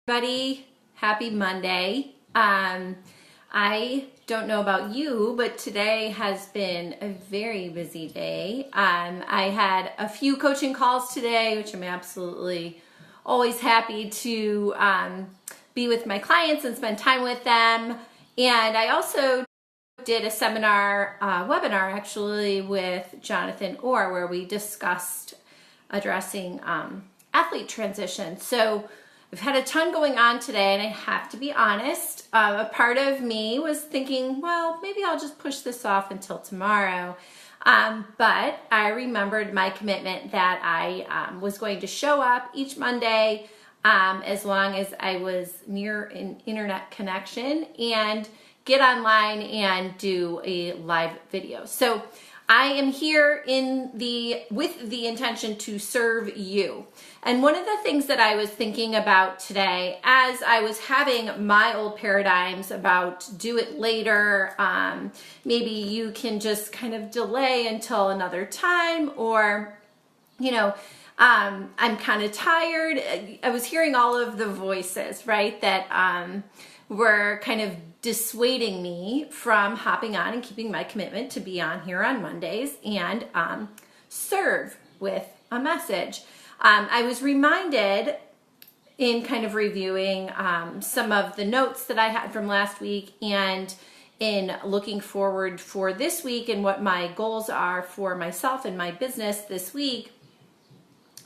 Everybody, happy Monday. I don't know about you, but today has been a very busy day. I had a few coaching calls today, which I'm absolutely always happy to be with my clients and spend time with them. And I also did a seminar, webinar actually, with Jonathan Orr, where we discussed addressing athlete transition. So I've had a ton going on today, and I have to be honest, a part of me was thinking, well, maybe I'll just push this off until tomorrow. But I remembered my commitment that I was going to show up each Monday as long as I was near an internet connection and get online and do a live video. So I am here with the intention to serve you. And one of the things that I was thinking about today, as I was having my old paradigms about do it later, maybe you can just kind of delay until another time, or, I'm kind of tired. I was hearing all of the voices, right, that were kind of dissuading me from hopping on and keeping my commitment to be on here on Mondays and serve with a message. I was reminded in kind of reviewing some of the notes that I had from last week and in looking forward for this week and what my goals are for myself and my business this week.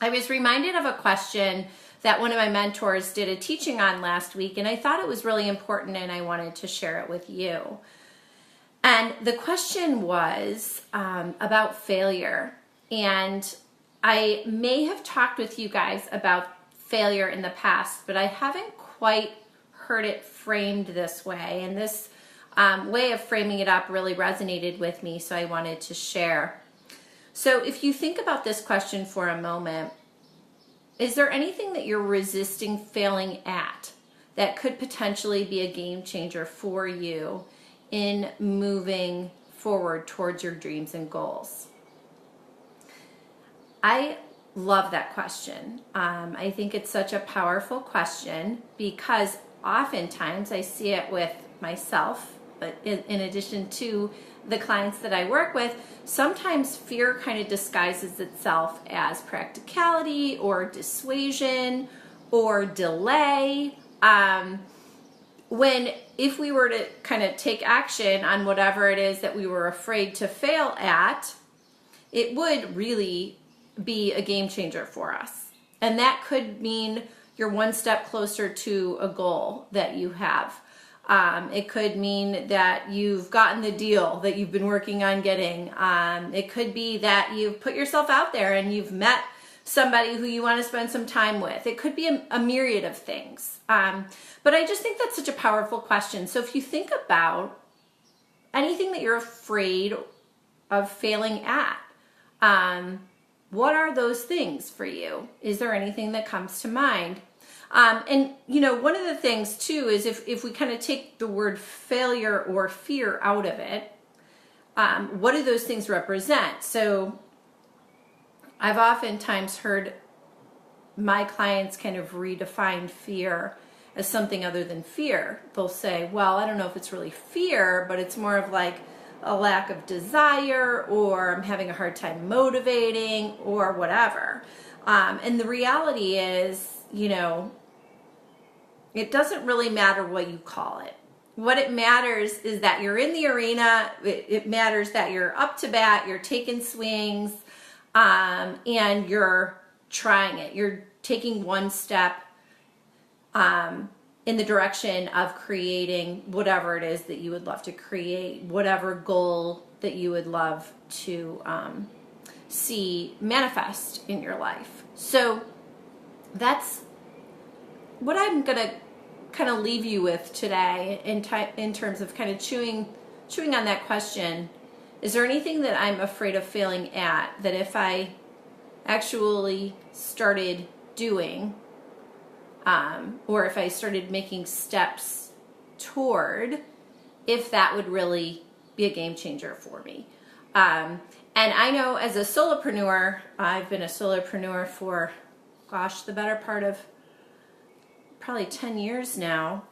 I was reminded of a question that one of my mentors did a teaching on last week, and I thought it was really important and I wanted to share it with you. And the question was about failure. And I may have talked with you guys about failure in the past, but I haven't quite heard it framed this way. And this way of framing it up really resonated with me, so I wanted to share. So if you think about this question for a moment, is there anything that you're resisting failing at that could potentially be a game changer for you in moving forward towards your dreams and goals? I love that question. I think it's such a powerful question because oftentimes I see it with myself, but in addition to the clients that I work with, sometimes fear kind of disguises itself as practicality or dissuasion or delay. If we were to kind of take action on whatever it is that we were afraid to fail at, it would really be a game changer for us. And that could mean you're one step closer to a goal that you have. It could mean that you've gotten the deal that you've been working on getting. It could be that you've put yourself out there and you've met somebody who you want to spend some time with. It could be a myriad of things. But I just think that's such a powerful question. So if you think about anything that you're afraid of failing at, what are those things for you? Is there anything that comes to mind? And one of the things too is if we kind of take the word failure or fear out of it, what do those things represent? So I've oftentimes heard my clients kind of redefine fear as something other than fear. They'll say, well, I don't know if it's really fear, but it's more of like a lack of desire, or I'm having a hard time motivating, or whatever. And the reality is, it doesn't really matter what you call it. What it matters is that you're in the arena. It matters that you're up to bat, you're taking swings, and you're trying it. You're taking one step in the direction of creating whatever it is that you would love to create, whatever goal that you would love to see manifest in your life. So that's what I'm going to kind of leave you with today in terms of kind of chewing on that question. Is there anything that I'm afraid of failing at that if I actually started doing, or if I started making steps toward, if that would really be a game changer for me? And I know as a solopreneur, I've been a solopreneur for, the better part of probably 10 years now,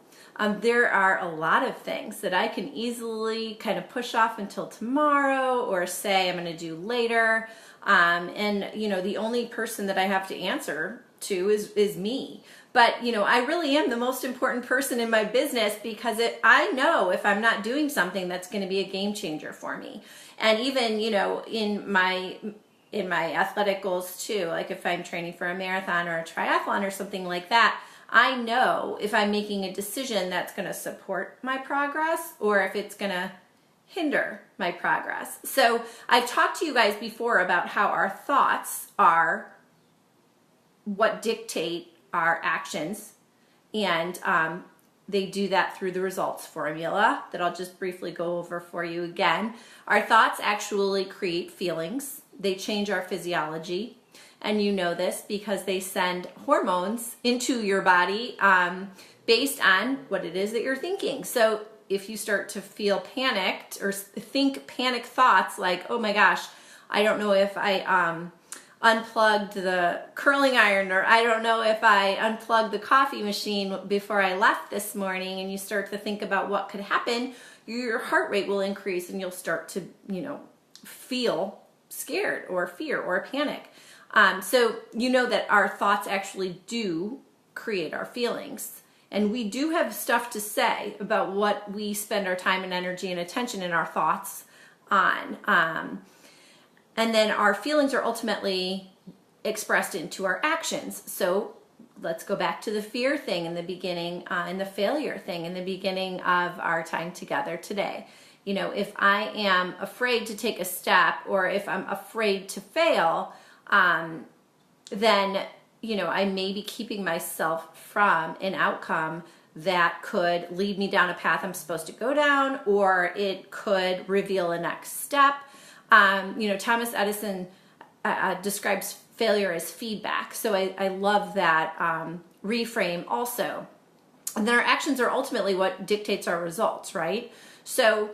there are a lot of things that I can easily kind of push off until tomorrow or say I'm going to do later. And the only person that I have to answer to is me. But, I really am the most important person in my business because I know if I'm not doing something that's going to be a game changer for me. And even, in my athletic goals too, like if I'm training for a marathon or a triathlon or something like that, I know if I'm making a decision that's going to support my progress or if it's going to hinder my progress. So I've talked to you guys before about how our thoughts are what dictate our actions, and they do that through the results formula that I'll just briefly go over for you again. Our thoughts actually create feelings. They change our physiology. And you know this because they send hormones into your body based on what it is that you're thinking. So if you start to feel panicked or think panic thoughts like, oh my gosh, I don't know if I unplugged the curling iron, or I don't know if I unplugged the coffee machine before I left this morning, and you start to think about what could happen, your heart rate will increase and you'll start to, feel scared or fear or panic. So you know that our thoughts actually do create our feelings. And we do have stuff to say about what we spend our time and energy and attention in our thoughts on. And then our feelings are ultimately expressed into our actions. So let's go back to the fear thing in the beginning and the failure thing in the beginning of our time together today. If I am afraid to take a step or if I'm afraid to fail, then, I may be keeping myself from an outcome that could lead me down a path I'm supposed to go down, or it could reveal a next step. Thomas Edison describes failure as feedback. So I love that reframe also. And then our actions are ultimately what dictates our results, right? So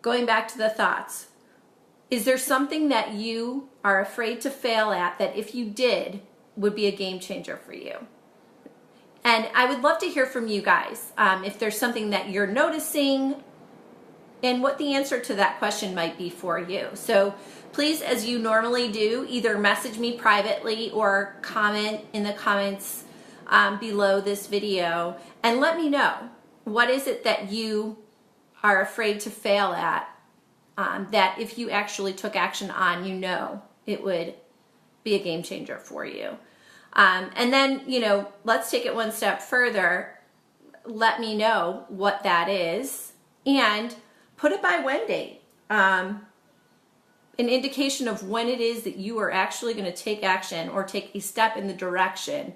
going back to the thoughts, is there something that you are afraid to fail at that if you did would be a game changer for you? And I would love to hear from you guys if there's something that you're noticing and what the answer to that question might be for you. So please, as you normally do, either message me privately or comment in the comments below this video and let me know, what is it that you are afraid to fail at that if you actually took action on, it would be a game changer for you. And then, let's take it one step further. Let me know what that is and put it by when date. An indication of when it is that you are actually going to take action or take a step in the direction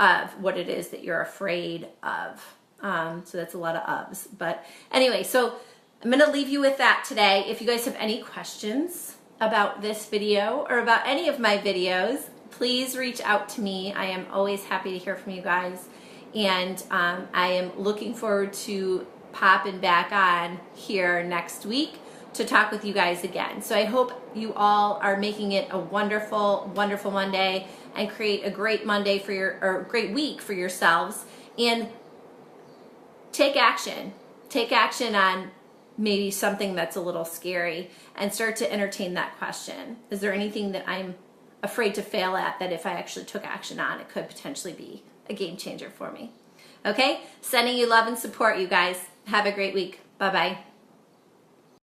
of what it is that you're afraid of. So that's a lot of ofs. But anyway, so I'm going to leave you with that today. If you guys have any questions about this video or about any of my videos, please reach out to me. I am always happy to hear from you guys. And I am looking forward to popping back on here next week to talk with you guys again. So I hope you all are making it a wonderful, wonderful Monday and create a great Monday or great week for yourselves, and take action. Take action on maybe something that's a little scary and start to entertain that question. Is there anything that I'm afraid to fail at that if I actually took action on, it could potentially be a game changer for me? Okay? Sending you love and support, you guys. Have a great week. Bye-bye.